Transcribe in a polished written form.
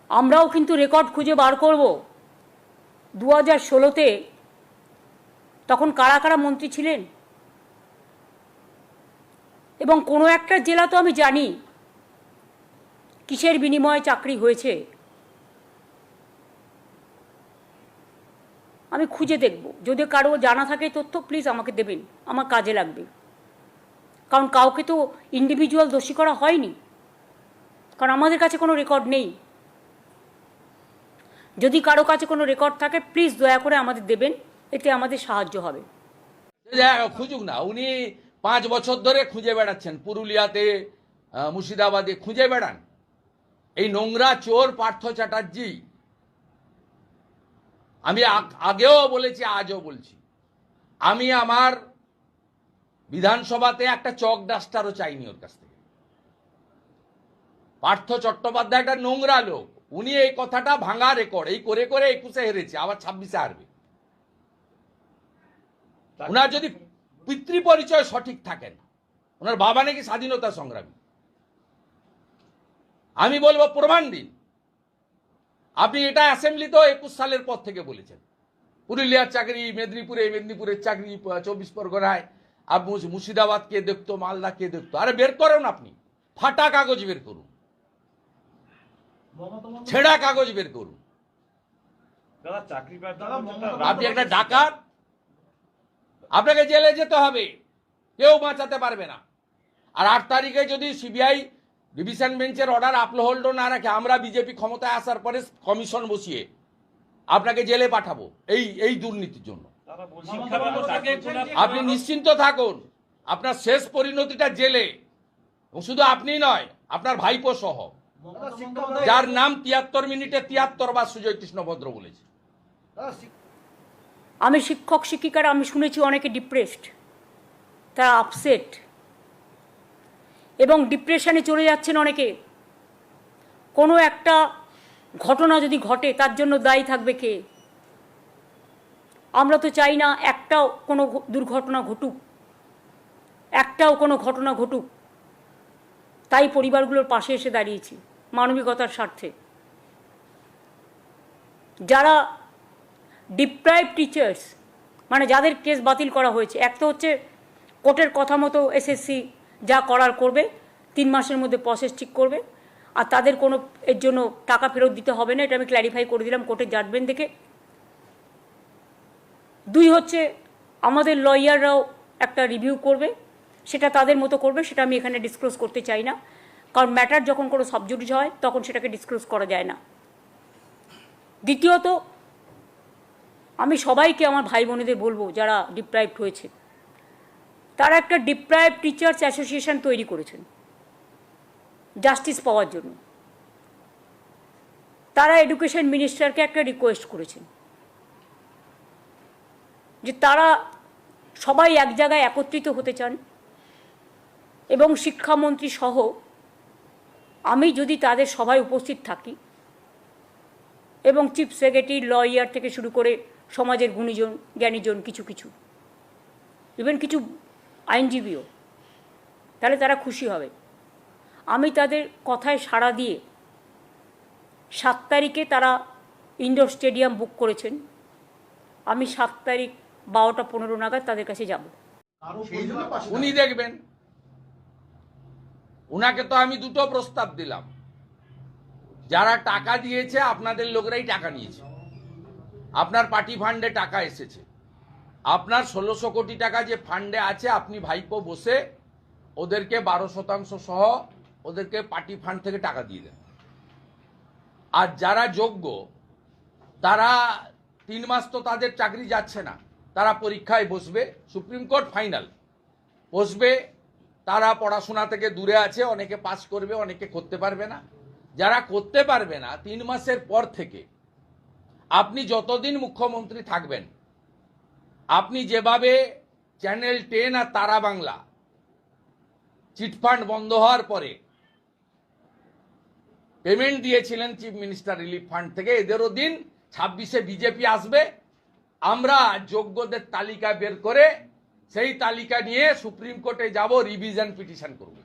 আমরাও কিন্তু রেকর্ড খুঁজে বার করব 2016-তে তখন কারা কারা মন্ত্রী ছিলেন, এবং কোনো একটা জেলা তো আমি জানি কিসের বিনিময়ে চাকরি হয়েছে। আমি খুঁজে দেখব, যদি কারো জানা থাকে তথ্য প্লিজ আমাকে দেবেন, আমার কাজে লাগবে। কারণ কাউকে তো ইন্ডিভিজুয়াল দোষী করা হয়নি, কারণ আমাদের কাছে কোনো রেকর্ড নেই। যদি কারো কাছে কোনো রেকর্ড থাকে প্লিজ দয়া করে আমাদের দেবেন, এতে আমাদের সাহায্য হবে। খুঁজুক না, উনি 5 বছর ধরে খুঁজে বেড়াচ্ছেন, পুরুলিয়াতে মুর্শিদাবাদে খুঁজে বেড়ান। এই নোংরা চোর পার্থ চ্যাটার্জি, আমি আগেও বলেছি আজও বলছি, আমি আমার বিধানসভাতে একটা চক ডাস্টারও চাইনি ওর কাছ থেকে। পার্থ চট্টোপাধ্যায় একটা নোংরা লোক, উনি এই কথাটা ভাঙা রেকর্ড, এই করে করে 21-এ হেরেছে, আবার 26-এ হারবে। ওনার যদি পিতৃ পরিচয় সঠিক থাকেন, ওনার বাবা নাকি স্বাধীনতা সংগ্রামী, আমি বলবো প্রমাণ দিন। আপনি এটা অ্যাসেম্বলিতেও 21 সালের পর থেকে বলেছেন, পুরুলিয়ার চাকরি মেদিনীপুরের চাকরি 24 পরগনায়, মুর্শিদাবাদ কে দেখতো, মালদা কে দেখতো। আরে বের করুন, আপনি ফাটা কাগজ বের করুন, ছেঁড়া কাগজ বের করুন। আপনি একটা ডাকাত, আপনাকে জেলে যেতে হবে, কেউ বাঁচাতে পারবে না। আর 8 তারিখে যদি সিবিআই ডিভিশন বেঞ্চের অর্ডার আপহোল্ড না রাখে, আমরা বিজেপি ক্ষমতায় আসার পরে কমিশন বসিয়ে আপনাকে জেলে পাঠাবো এই দুর্নীতির জন্য। আপনি নিশ্চিন্ত থাকুন, আপনার শেষ পরিণতিটা জেলে। এবং শুধু আপনি নয়, আপনার ভাইপো সহ, যার নাম 73 মিনিটে 73 বার সুজয় কৃষ্ণ ভদ্র বলেছে। আমি শিক্ষক শিক্ষিকারা আমি শুনেছি অনেকে ডিপ্রেসড, তারা আপসেট এবং ডিপ্রেশনে চলে যাচ্ছেন অনেকে। কোনো একটা ঘটনা যদি ঘটে তার জন্য দায়ী থাকবে কে? আমরা তো চাই না একটাও কোনো দুর্ঘটনা ঘটুক, একটাও কোনো ঘটনা ঘটুক। তাই পরিবারগুলোর পাশে এসে দাঁড়িয়েছি মানবিকতার স্বার্থে। যারা ডিপ্রাইভ টিচার্স, মানে যাদের কেস বাতিল করা হয়েছে, এক তো হচ্ছে কোর্টের কথা মতো এসএসসি যা করার করবে, 3 মাসের মধ্যে প্রসেস ঠিক করবে, আর তাদের কোনো এর জন্য টাকা ফেরত দিতে হবে না, এটা আমি ক্ল্যারিফাই করে দিলাম কোর্টের জাজমেন্ট দেখে। 2 হচ্ছে আমাদের লয়াররাও একটা রিভিউ করবে, সেটা তাদের মতো করবে, সেটা আমি এখানে ডিসক্লোজ করতে চাই না, কারণ ম্যাটার যখন কোনো সাবজুডিস হয় তখন সেটাকে ডিসক্লোজ করা যায় না। দ্বিতীয়ত, আমি সবাইকে আমার ভাই বোনেদের বলবো যারা ডিপ্রাইভড হয়েছে, তারা একটা ডিপ্রাইভড টিচার্স অ্যাসোসিয়েশন তৈরি করেছেন জাস্টিস পাওয়ার জন্য। তারা এডুকেশন মিনিস্টারকে একটা রিকোয়েস্ট করেছেন যে তারা সবাই এক জায়গায় একত্রিত হতে চান, এবং শিক্ষামন্ত্রী সহ আমি যদি তাদের সভায় উপস্থিত থাকি, এবং চিফ সেক্রেটারি, লয়ার থেকে শুরু করে সমাজের গুণীজন জ্ঞানীজন, কিছু ইভেন কিছু আইনজীবীও, তাহলে তারা খুশি হবে। আমি তাদের কথায় সাড়া দিয়ে 7 তারিখে তারা ইনডোর স্টেডিয়াম বুক করেছেন। আমি 7 তারিখ 12টা 15 নাগাদ তাদের কাছে যাব। উনি দেখবেন, উনাকে তো আমি 2টো প্রস্তাব দিলাম। যারা টাকা দিয়েছে আপনাদের লোকেরাই টাকা নিয়েছে, আপনার পার্টি ফান্ডে টাকা এসেছে, আপনার 1600 কোটি টাকা যে ফান্ডে আছে, আপনি ভাইপো বসে ওদেরকে 12% সহ ওদেরকে পার্টি ফান্ড থেকে টাকা দিয়ে দেন। আর যারা যোগ্য, তারা 3 মাস তো তাদের চাকরি যাচ্ছে না, তারা পরীক্ষায় বসবে, সুপ্রিম কোর্ট ফাইনাল বসবে, তারা পড়াশোনা থেকে দূরে আছে, অনেকে পাস করবে, অনেকে করতে পারবে না। যারা করতে পারবে না, 3 মাসের পর থেকে আপনি যতদিন মুখ্যমন্ত্রী থাকবেন, আপনি যেভাবে চ্যানেল 10 আর তারা বাংলা চিটফান্ড বন্ধ হওয়ার পরে পেমেন্ট দিয়েছিলেন চিফ মিনিস্টার রিলিফ ফান্ড থেকে, এদেরও দিন 26-এ বিজেপি আসবে, আমরা যোগ্যদের তালিকা বের করে সেই তালিকা নিয়ে সুপ্রিম কোর্টে যাব, রিভিশন পিটিশন করব।